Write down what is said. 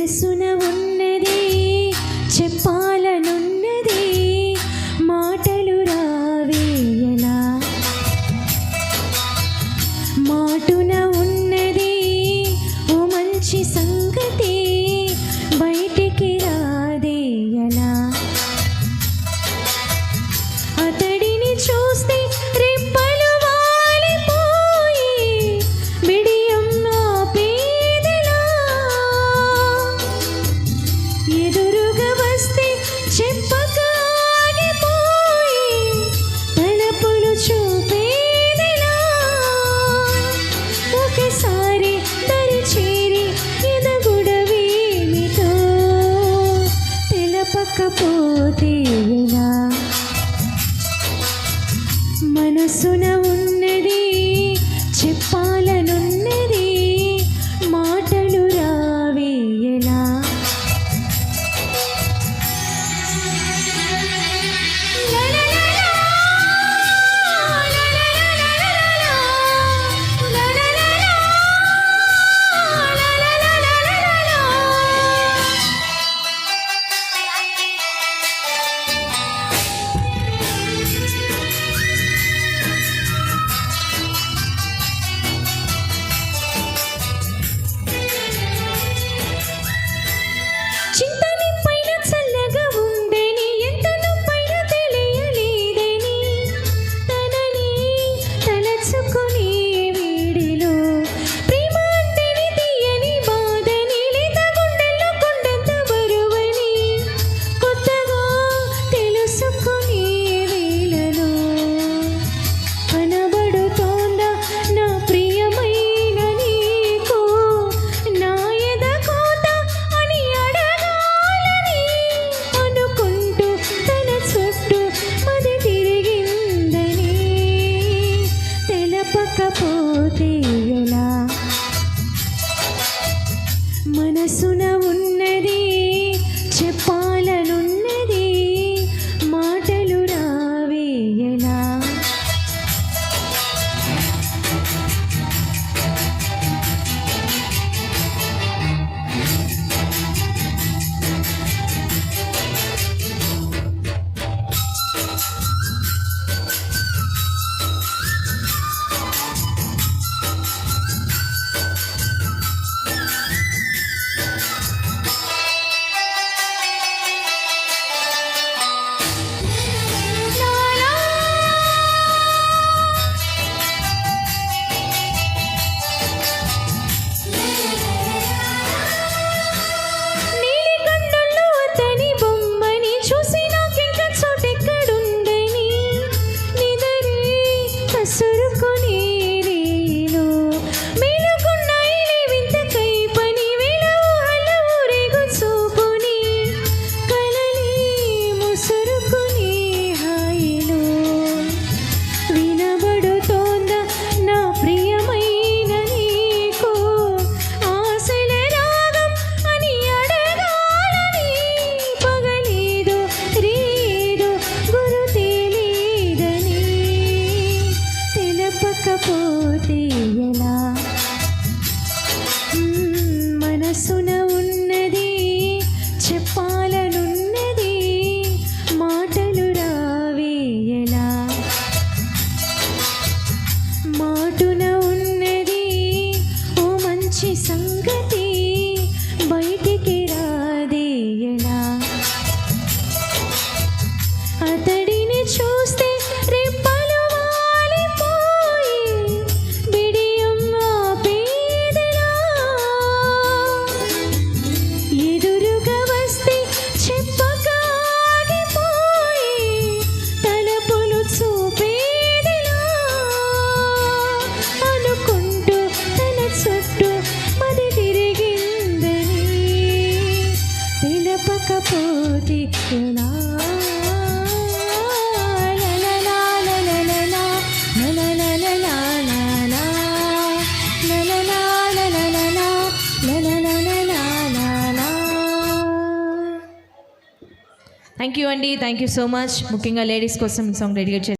మనసున ఉన్నది చెప్పాలనున్నది మాటలు రావేయలా మాటున ఉన్నది ఓ మంచి సంగతి బయటికి రాదేయలా అతడిని చూస్తే రెప్పలు వాలిపోయి బిడియం ఆపేదెలా ఎదురుగా వస్తే చెప్పక ఆగిపోయి తలపులు చూపేదెలా ఒకసారి దరి చేరి ఎదగుడవేమిటో తెలపకపోతే ఎలా మనసున ఉన్నది చెప్పాలనున్నది మాటలు రావేయలా చింతని పైన చల్లగా ఉందని ఎంత నొప్పైనా తెలియలేదని తనని తలచుకుని వేడిలో ప్రేమ అంటేని తీయని బాధని లేత గుండెల్లో కొండంత బరువని కొత్తగా తెలుసుకుని వేళలో కనబడుతోందా నా ప్రియమైన నీకు నా ఎద కోత అని అడగాలని అనుకుంటూ తన చుట్టూ మది తిరిగిందని తెలపకపోతే ఎలా మనసున ఉన్నది చెప్పాలనున్నది మాటలు రావేయలా నీలి కన్నుల్లో అతని బొమ్మని చూసి నాకింక చోటెక్కడుందని నిదరే కసురుకొని రేలో మేలుకున్నాయి వింత కైపని వేల ఊహల ఊరేగు చూపుని కలలి ముసురుకుని హాయిలో వినబడుతోందా నా ప్రియమైన నీకు ఆశల రాగం అని అడగాలని పగలేదో రేదో గురు తెలియదని తెలపకపోతే ఎలా మనసున ఉన్నది చెప్పాలనున్నది మాటలు రావేయలా మాటున ఉన్నది ఓ మంచి సంగతి బయటికి రాదేయలా అతడిని చూస్తే రెప్పలు వాలిపోయి బిడియం ఆపేదెలా ఎదురుగా వస్తే చెప్పక ఆగిపోయి తలపులు చూపేదెలా అనుకుంటూ తన చుట్టూ మది తిరిగిందని తెలపకపోతే ఎలా థ్యాంక్ యూ అండి, థ్యాంక్ యూ సో మచ్. ముఖ్యంగా లేడీస్ కోసం సాంగ్ డెడికేట్